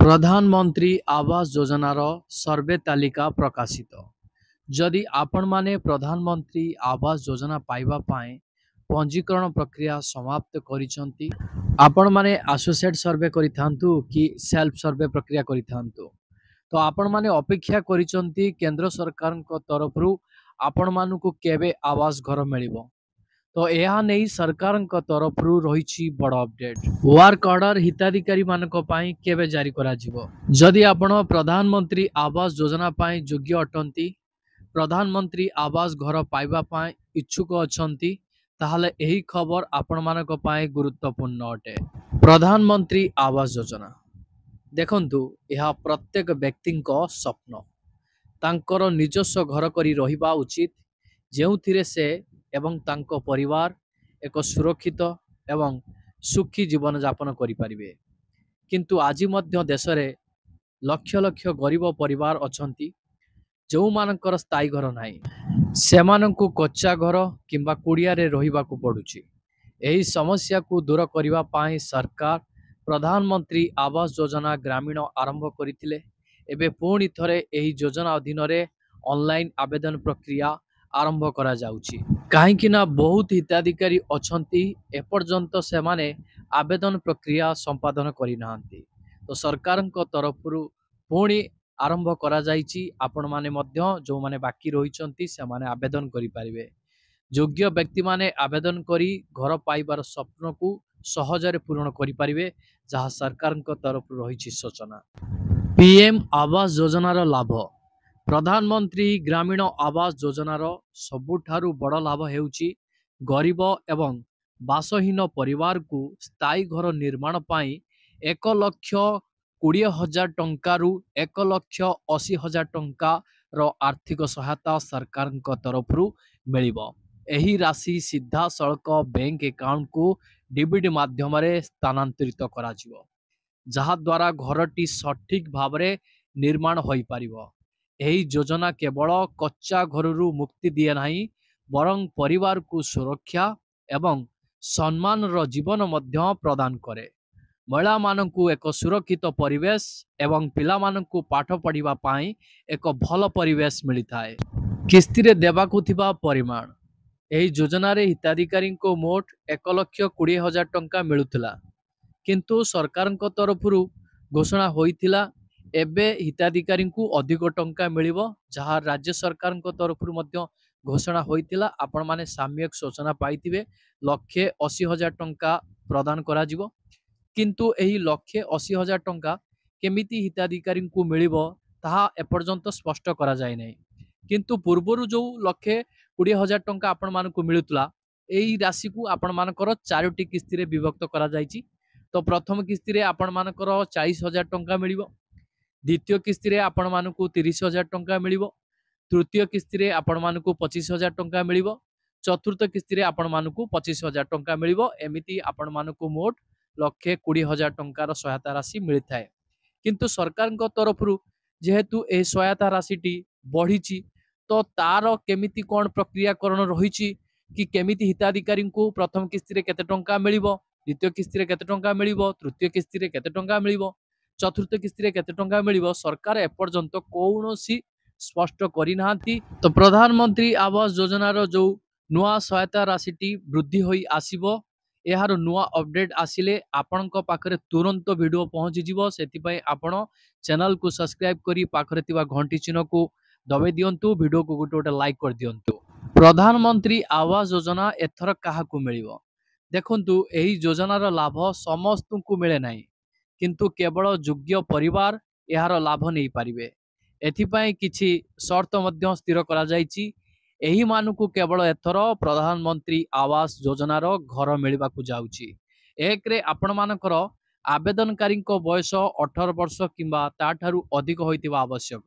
प्रधानमंत्री आवास योजनार सर्वे तालिका प्रकाशित। जदि आपण माने प्रधानमंत्री आवास योजना पाइबा पाए पंजीकरण प्रक्रिया समाप्त करिसंती, आपण माने एसोसिएट सर्वे करिथांतु कि सेल्फ सर्वे प्रक्रिया करिथांतु, तो आपण माने अपेक्षा करिसंती केंद्र सरकार तरफरु आपण मानकु केबे आवास घर मिलिबो। तो यह नहीं सरकार तरफ रही बड़ अपडेट। वर्क ऑर्डर हिताधिकारी मानक पई केबे जारी करा जिवो। जदि आपण प्रधानमंत्री आवास योजना पई योग्य अटंती, प्रधानमंत्री आवास घर पाइबा पई इच्छुक अछंती, ताहले एही खबर आपण मानक पई गुरुत्वपूर्ण अटे। प्रधानमंत्री आवास योजना देखंतु यह प्रत्येक व्यक्तिंको स्वप्न। तांकर निजस्व घर करी रहिबा उचित, जेउथिरे से एवं तांको परिवार एक सुरक्षित एवं सुखी जीवन यापन करि परिबे। किंतु आज मध्य देश रे लक्ष लक्ष गरीब परिवार अछंती जो मानकर स्थायी घर नाही, सेमानंकु कच्चा घर किंबा कुड़िया रे रहिबाकु पडुची। एही समस्या को दूर करिवा पाई सरकार प्रधानमंत्री आवास योजना ग्रामीण आरंभ करिथिले। एबे पुणी थरे एही योजना अधीन रे ऑनलाइन आवेदन प्रक्रिया आरंभ करा जाउची। काहेकि ना बहुत हिताधिकारी अछंती एपर्यंत से माने आवेदन प्रक्रिया संपादन करि नाहंती। तो सरकार तरफरु पुणी आरंभ करा जाइची। आपण माने मध्य जो माने बाकी रहिचंती से माने आवेदन करि परिबे। योग्य व्यक्ति माने आवेदन करी घर पाइबार स्वप्न को सहजरे पूर्ण करि परिबे, जहा सरकार तरफरु रहिची सूचना। पीएम आवास योजनार लाभ। प्रधानमंत्री ग्रामीण आवास योजनार सबुठारु बड़ लाभ हेउची गरीब एवं बासहीन परिवार को स्थायी घर निर्माण पाई 1,20,000 टंकारु 1,80,000 टंका रो आर्थिक सहायता सरकार तरफरु मिलिबो। एही राशि सीधा सड़क बैंक अकाउंट को डीबीडी माध्यम रे स्थानांतरित करा जिवो, जहा द्वारा घरटी सठिक भावरे निर्माण होई पारिबो। एही योजना केवल कच्चा घररू मुक्ति दिए नहीं, बरं परिवार को सुरक्षा एवं सम्मान रो जीवन मध्य प्रदान करे। महिला मानकु एक सुरक्षित परिवेश एवं पिला मानकु पाठ पढ़िबा पाई एक भल परिवेश मिलिथाए। किस्ती रे देबाकु थिबा परिमाण। एही योजना रे हिताधिकारी को मोट 1,20,000 टंका मिलुथिला, किंतु सरकार तरफरु घोषणा होइथिला एबे हिताधिकारी को अधिक टंका मिलिबो, जहाँ राज्य सरकार तरफरु मध्य घोषणा होइथिला। आपण माने सामयिक सूचना पाइथिबे 1,80,000 टंका प्रदान करा जिवो, किंतु एही 1,80,000 टंका केमिति हिताधिकारी को मिलिबो ताहा एपर्यंत स्पष्ट करा जाय नै। किंतु पूर्वरु जो 1,20,000 टंका आपण मानकु मिलुतला, एही राशि को आपण मानकर 4टी किस्ती रे विभक्त करा जायछि। तो प्रथम किस्ती रे आपण मानकर 40,000 टंका मिलिबो, द्वितीय किस्ती रे आपण मानकु 30,000 टंका मिलिबो, तृतीय किस्ती रे आपण मानकु 25,000 टंका मिलिबो, चतुर्थ किस्ती रे आपण मानकु 25,000 टंका मिलिबो। एमिति आपण मानकु मोट 1,20,000 टंकार सहायता राशि मिलिथाए। किंतु सरकार तरफरु जेहेतु ए सहायता राशिटी बढ़ीची, तो तार केमिति कोन प्रक्रियाकरण रहिची कि केमिति हिताधिकारी को प्रथम किस्ती रे केते टंका मिलिबो, द्वितीय किस्ती रे केते टंका मिलिबो, तृतीय किस्ती रे केते टंका मिलिबो, चतुर्थ किस्ती रे केते टंका मिलिबो, सरकार एपर्यंत कौनसी स्पष्ट करि नाहंती। तो प्रधानमंत्री आवास योजनार जो नुआ सहायता राशिटी वृद्धि होई आसीबो, एहार नुआ अपडेट आसिले आपणक पाखरे तुरंत वीडियो पहुंची जिवो। सेति पई आपण चैनल को सब्सक्राइब करी पाखरे तिबा घंटी चिन्ह को दबाई दियंतु, वीडियो को गोटे लाइक कर दियंतु। प्रधानमंत्री आवास योजना एथर काहाकू मिलिबो। देखंतु एही योजनार लाभ समस्तଙ୍କୁ मिले नाही, किंतु केवल योग्य परिवार यार लाभ नहीं पारिबे। एथिपाई किछि शर्त मध्य स्थिर करा जायछि। एही मानकु केवल एथर प्रधानमंत्री आवास योजनार घर मिलिबाकु जाउछि। एक रे आपण मानकर आवेदनकारी बयस 18 वर्ष किंबा ताठारु अधिक होइतिबा आवश्यक।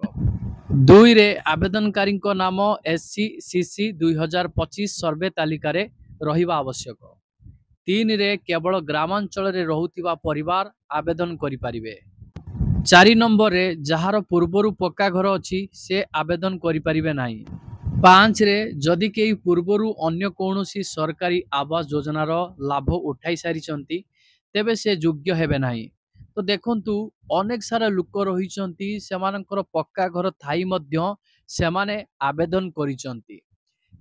2 रे आवेदनकारी नाम SCCC 2025 सर्वे तालिका रे रहिबा आवश्यक। 3 रे केवल ग्रामांचल रे रहुतिबा परिवार आवेदन करि पारिबे। 4 नंबर रे जहार पूर्वरु पक्का घर अछि से आवेदन करि पारिबे नाही। 5 रे जदि केही पूर्वरु अन्य कोनोसी सरकारी आवास योजनार लाभ उठाई सारिचंती तेबे से योग्य हेबे नाही। तो तो देखंतु अनेक सारा लोक रहिचंती सेमानकर पक्का घर थाई मध्य सेमाने आवेदन करिचंती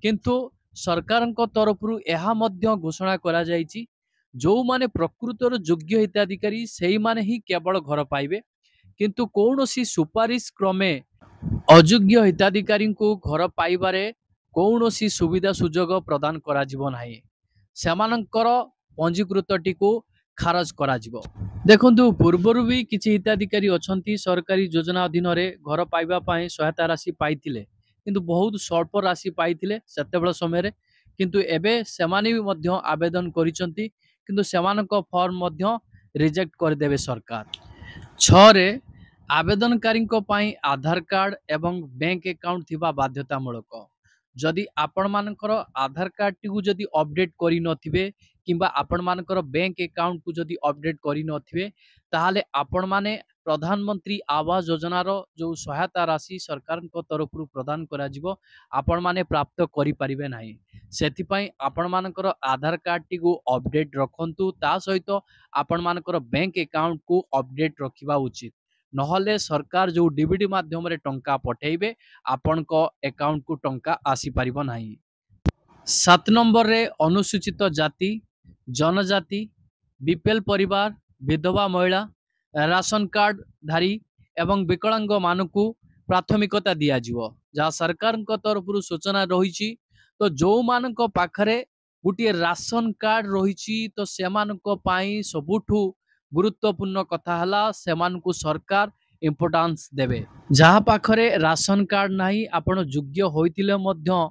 किंतु सरकारଙ୍କ तरफरु ଏହା ମଧ୍ୟ ଘୋଷଣା करा जायछि जो माने प्रकृतर योग्य हिताधिकारी सेही माने ही केवल घर पाइबे किंतु कौनसी सुपारिश क्रमे अयोग्य हिताधिकारी को घर पाइबारे कौनसी सुविधा सुजोग प्रदान करा जिवो नाही सेमानकर पंजीकृतटी को खारज करा जिवो। देखंतु पूर्वरु भी किछि हिताधिकारी अछंती सरकारी योजना अधीन रे घर पाइबा पई सहायता राशि पाइथिले किंतु बहुत स्वल्प राशि पाइथिले सेतेबेल समय रे किंतु एबे सेमाने भी मध्य आवेदन करिसंती किंतु सेमानक फॉर्म मध्य रिजेक्ट कर देबे सरकार। 6 रे आवेदनकारी आधार कार्ड एवं बैंक अकाउंट थिबा बाध्यतामूलक जदि आपण मानकर आधार कार्ड टी जदि अपडेट करि नथिबे किंबा आपण मानकर बैंक अकाउंट को जदि अपडेट करि नथिबे ताहाले आपण माने प्रधानमंत्री आवास योजना रो जो सहायता राशि सरकार तरफ प्रदान करा जिवो आपण माने प्राप्त करि परिबे नाही सेति पई आपण मानकर आधार कार्ड टी को अपडेट रखंतु ता सहित आपण मानकर बैंक अकाउंट को अपडेट रखिबा उचित नहले सरकार जो डीबीडी माध्यम रे टंका पठेइबे आपण को अकाउंट को टंका आसी परिबो नाही। 7 नंबर रे अनुसूचित जाति जनजाति बीपीएल परिवार विधवा महिला राशन कार्ड धारी एवं विकलांग मानकु प्राथमिकता दिया जिवो जहाँ सरकार तरफ सूचना रही तो जो मानक पाखरे गोटे राशन कार्ड रही तो सेमानक पाई सबुठु गुरुत्वपूर्ण कथा हला सेमानकु सरकार इम्पोर्टेंस देबे जहाँ पाखरे राशन कार्ड नाही आपण योग्य होइतिले मध्य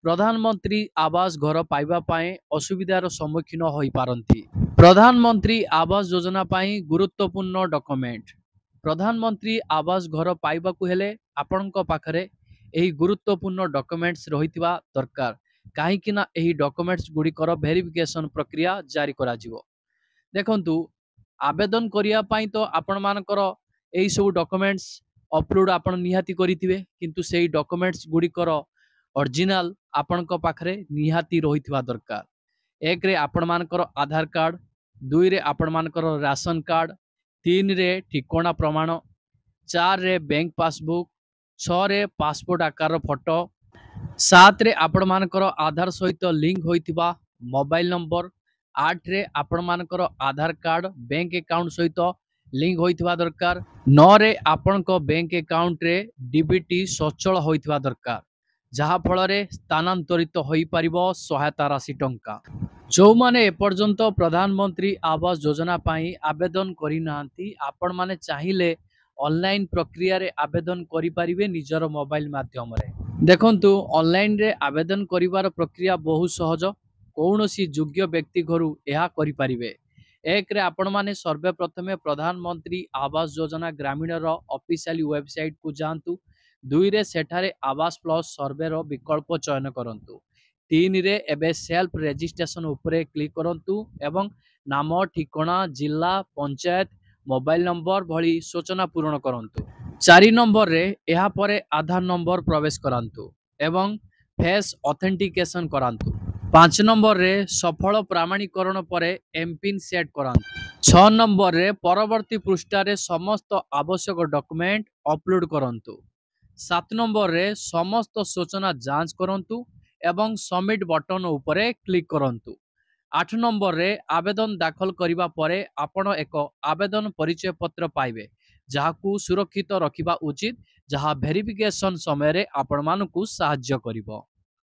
प्रधानमंत्री आवास घर पाइबा पाए असुविधार सम्मुखीन होई पारंती। प्रधानमंत्री आवास योजना पाई गुरुत्वपूर्ण डॉक्यूमेंट प्रधानमंत्री आवास घर पाइबा को हेले आपणक पाखरे एही गुरुत्वपूर्ण डॉक्यूमेंट्स रहितबा दरकार काहे कि ना एही डॉक्यूमेंट्स गुड़िकर वेरिफिकेशन प्रक्रिया जारी करा जिवो। देखंतु आवेदन करिया पाई तो आपण मानकर एही सब डॉक्यूमेंट्स अपलोड आपण निहाती करिथिबे किंतु सेही डॉक्यूमेंट्स गुड़िकर ओरिजिनल आपणक पाखरे निहाती रहितबा दरकार। 1 रे आपण मानकर आधार कार्ड 2 रे आपण मानकर राशन कार्ड 3 रे ठिकाना प्रमाण 4 रे बैंक पासबुक 6 रे पासपोर्ट आकार फोटो 7 रे आपण मानकर आधार सहित लिंक होइतिबा मोबाइल नंबर 8 रे आपण मानकर आधार कार्ड बैंक अकाउंट सहित लिंक होइतिबा दरकार 9 रे आपण को बैंक अकाउंट रे डीबीटी सचल होइतिबा दरकार जहा फल रे स्थानांतरित होई परिबो सहायता राशि टंका। जो माने एपर्यंत प्रधानमंत्री आवास योजना पाई आवेदन करि नांती आपण माने चाहिए ऑनलाइन प्रक्रिया रे आवेदन करि परिबे निजर मोबाइल माध्यम रे। देखंतु ऑनलाइन रे आवेदन करिवार प्रक्रिया बहुत सहज कौनसी योग्य व्यक्ति घरु एहा करि परिबे। 1 रे आपण माने सर्वप्रथमे प्रधानमंत्री आवास योजना ग्रामीण रो ऑफिशियल वेबसाइट को जानतु 2 रे सेठारे आवास प्लस सर्वे रो विकल्प चयन करंतु 3 रे एबे सेल्फ रजिस्ट्रेशन उपरे क्लिक करंतु एवं नाम ठिकाना जिला पंचायत मोबाइल नंबर भली सूचना पूर्ण करंतु 4 नंबर रे एहा परे आधार नंबर प्रवेश करंतु एवं फेस ऑथेंटिकेशन करंतु 5 नंबर रे सफल प्रमाणीकरण परे एमपिन सेट करंतु 6 नंबर रे परवर्ती पृष्ठ रे समस्त आवश्यक डॉक्यूमेंट अपलोड करंतु 7 नंबर रे समस्त सूचना जांच करंतु एवं सबमिट बटन उपरे क्लिक करंतु 8 नंबर रे आवेदन दाखल करिबा परे आपण एक आवेदन परिचय पत्र पाइबे जहाकू सुरक्षित रखिबा उचित जहा वेरिफिकेशन समय रे आपण मानकू सहाय्य करिवो।